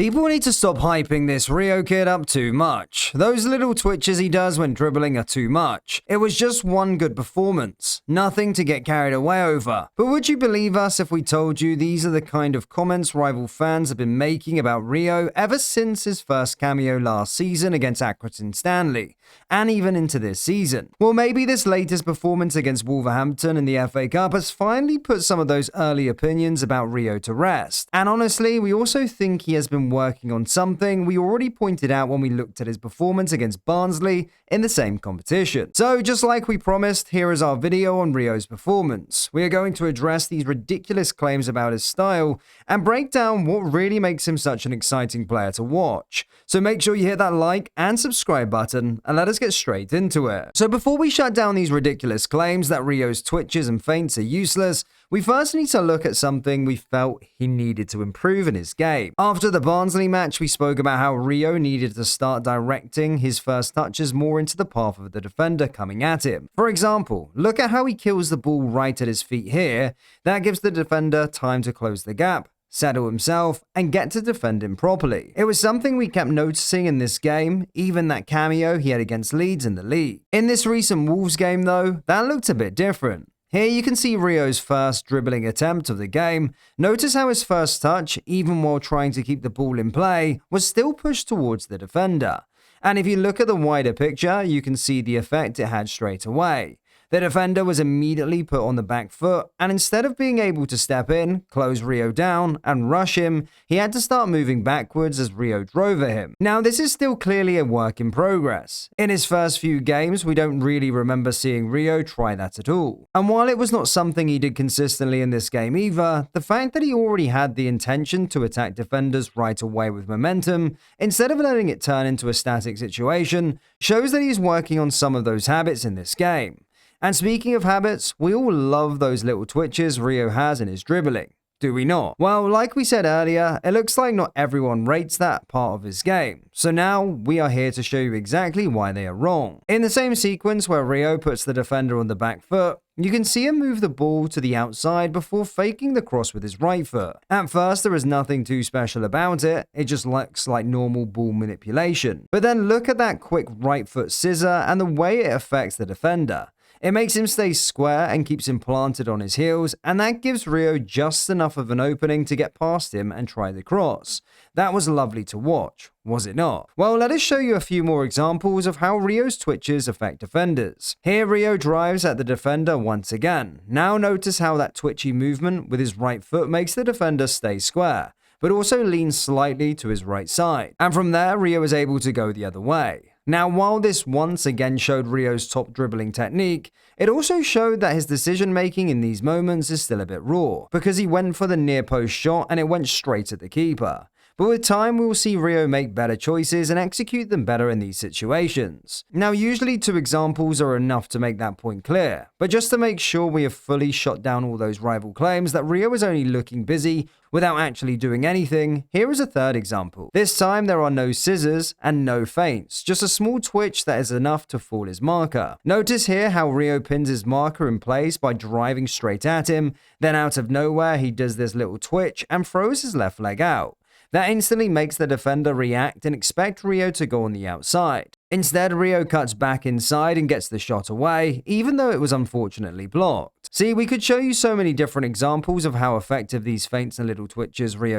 People need to stop hyping this Rio kid up too much. Those little twitches he does when dribbling are too much. It was just one good performance. Nothing to get carried away over. But would you believe us if we told you these are the kind of comments rival fans have been making about Rio ever since his first cameo last season against Accrington Stanley, and even into this season? Well, maybe this latest performance against Wolverhampton in the FA Cup has finally put some of those early opinions about Rio to rest. And honestly, we also think he has been working on something we already pointed out when we looked at his performance against Barnsley in the same competition. So just like we promised, here is our video on Rio's performance. We are going to address these ridiculous claims about his style and break down what really makes him such an exciting player to watch. So make sure you hit that like and subscribe button and let us get straight into it. So before we shut down these ridiculous claims that Rio's twitches and feints are useless, we first need to look at something we felt he needed to improve in his game. After the Barnsley match, we spoke about how Rio needed to start directing his first touches more into the path of the defender coming at him. For example, look at how he kills the ball right at his feet here. That gives the defender time to close the gap, settle himself, and get to defend him properly. It was something we kept noticing in this game, even that cameo he had against Leeds in the league. In this recent Wolves game though, that looked a bit different. Here you can see Rio's first dribbling attempt of the game. Notice how his first touch, even while trying to keep the ball in play, was still pushed towards the defender. And if you look at the wider picture, you can see the effect it had straight away. The defender was immediately put on the back foot, and instead of being able to step in, close Rio down, and rush him, he had to start moving backwards as Rio drove at him. Now, this is still clearly a work in progress. In his first few games, we don't really remember seeing Rio try that at all. And while it was not something he did consistently in this game either, the fact that he already had the intention to attack defenders right away with momentum, instead of letting it turn into a static situation, shows that he's working on some of those habits in this game. And speaking of habits, we all love those little twitches Rio has in his dribbling, do we not? Well, like we said earlier, it looks like not everyone rates that part of his game. So now we are here to show you exactly why they are wrong. In the same sequence where Rio puts the defender on the back foot, you can see him move the ball to the outside before faking the cross with his right foot. At first, there is nothing too special about it, it just looks like normal ball manipulation. But then look at that quick right foot scissor and the way it affects the defender. It makes him stay square and keeps him planted on his heels, and that gives Rio just enough of an opening to get past him and try the cross. That was lovely to watch, was it not? Well, let us show you a few more examples of how Rio's twitches affect defenders. Here Rio drives at the defender once again. Now notice how that twitchy movement with his right foot makes the defender stay square, but also leans slightly to his right side. And from there, Rio is able to go the other way. Now, while this once again showed Rio's top dribbling technique, it also showed that his decision-making in these moments is still a bit raw, because he went for the near-post shot and it went straight at the keeper. But with time, we will see Rio make better choices and execute them better in these situations. Now, usually 2 examples are enough to make that point clear, but just to make sure we have fully shot down all those rival claims that Rio is only looking busy without actually doing anything, here is a 3rd example. This time, there are no scissors and no feints, just a small twitch that is enough to fool his marker. Notice here how Rio pins his marker in place by driving straight at him, then out of nowhere, he does this little twitch and throws his left leg out. That instantly makes the defender react and expect Rio to go on the outside. Instead, Rio cuts back inside and gets the shot away, even though it was unfortunately blocked. See, we could show you so many different examples of how effective these feints and little twitches Rio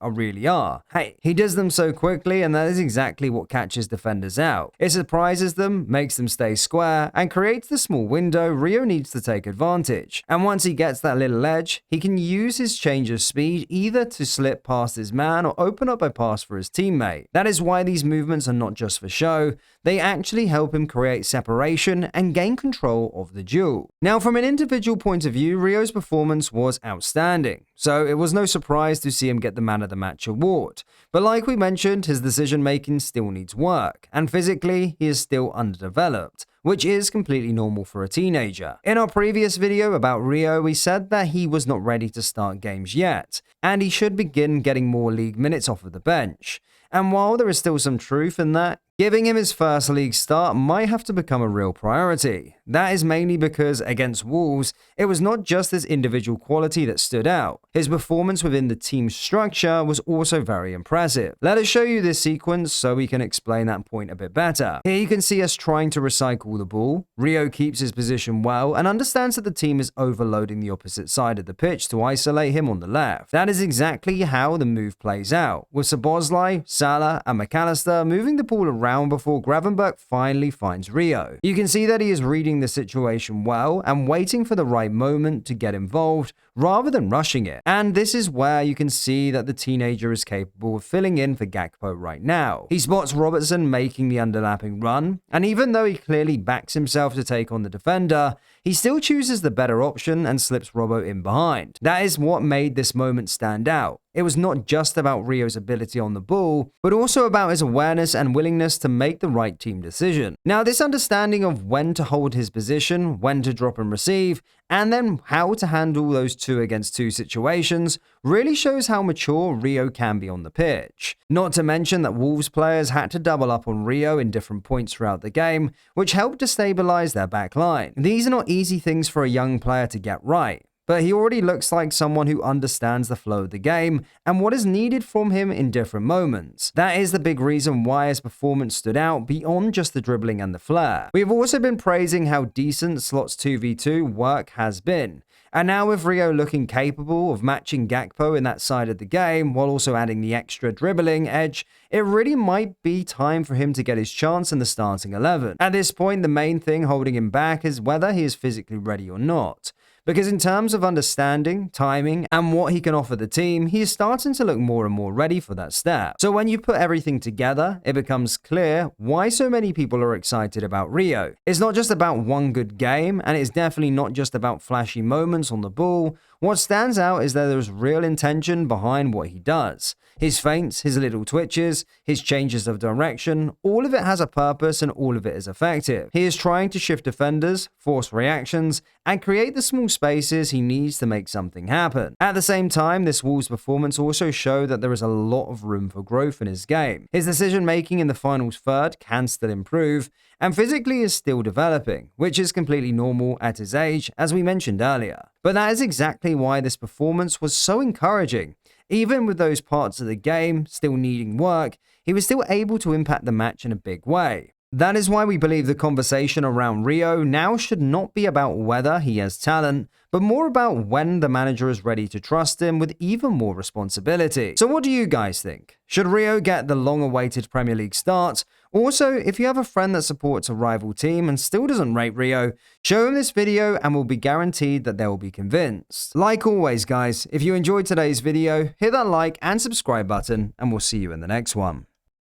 really are. Hey, he does them so quickly, and that is exactly what catches defenders out. It surprises them, makes them stay square, and creates the small window Rio needs to take advantage. And once he gets that little edge, he can use his change of speed either to slip past his man or open up a pass for his teammate. That is why these movements are not just for show. They actually help him create separation and gain control of the duel. Now, from an individual point of view, Rio's performance was outstanding, so it was no surprise to see him get the Man of the Match award. But like we mentioned, his decision-making still needs work, and physically, he is still underdeveloped, which is completely normal for a teenager. In our previous video about Rio, we said that he was not ready to start games yet, and he should begin getting more league minutes off of the bench. And while there is still some truth in that, Giving him his first league start might have to become a real priority. That is mainly because against Wolves, it was not just his individual quality that stood out. His performance within the team's structure was also very impressive. Let us show you this sequence so we can explain that point a bit better. Here you can see us trying to recycle the ball. Rio keeps his position well and understands that the team is overloading the opposite side of the pitch to isolate him on the left. That is exactly how the move plays out, with Szoboszlai, Salah and McAllister moving the ball around before Gravenberch finally finds Rio. You can see that he is reading the situation well and waiting for the right moment to get involved rather than rushing it. And this is where you can see that the teenager is capable of filling in for Gakpo right now. He spots Robertson making the underlapping run, and even though he clearly backs himself to take on the defender, he still chooses the better option and slips Robbo in behind. That is what made this moment stand out. It was not just about Rio's ability on the ball, but also about his awareness and willingness to make the right team decision. Now, this understanding of when to hold his position, when to drop and receive, and then how to handle those 2-against-2 situations really shows how mature Rio can be on the pitch. Not to mention that Wolves players had to double up on Rio in different points throughout the game, which helped to stabilize their back line. These are not easy things for a young player to get right, but he already looks like someone who understands the flow of the game and what is needed from him in different moments. That is the big reason why his performance stood out beyond just the dribbling and the flair. We have also been praising how decent Slot's 2v2 work has been. And now with Rio looking capable of matching Gakpo in that side of the game, while also adding the extra dribbling edge, it really might be time for him to get his chance in the starting 11. At this point, the main thing holding him back is whether he is physically ready or not. Because in terms of understanding, timing, and what he can offer the team, he is starting to look more and more ready for that step. So when you put everything together, it becomes clear why so many people are excited about Rio. It's not just about one good game, and it's definitely not just about flashy moments on the ball. What stands out is that there is real intention behind what he does. His feints, his little twitches, his changes of direction, all of it has a purpose and all of it is effective. He is trying to shift defenders, force reactions, and create the small spaces he needs to make something happen. At the same time, this Wolves performance also showed that there is a lot of room for growth in his game. His decision making in the final third can still improve, and physically is still developing, which is completely normal at his age, as we mentioned earlier. But that is exactly why this performance was so encouraging. Even with those parts of the game still needing work, he was still able to impact the match in a big way. That is why we believe the conversation around Rio now should not be about whether he has talent, but more about when the manager is ready to trust him with even more responsibility. So what do you guys think? Should Rio get the long-awaited Premier League start? Also, if you have a friend that supports a rival team and still doesn't rate Rio, show him this video and we'll be guaranteed that they will be convinced. Like always guys, if you enjoyed today's video, hit that like and subscribe button and we'll see you in the next one.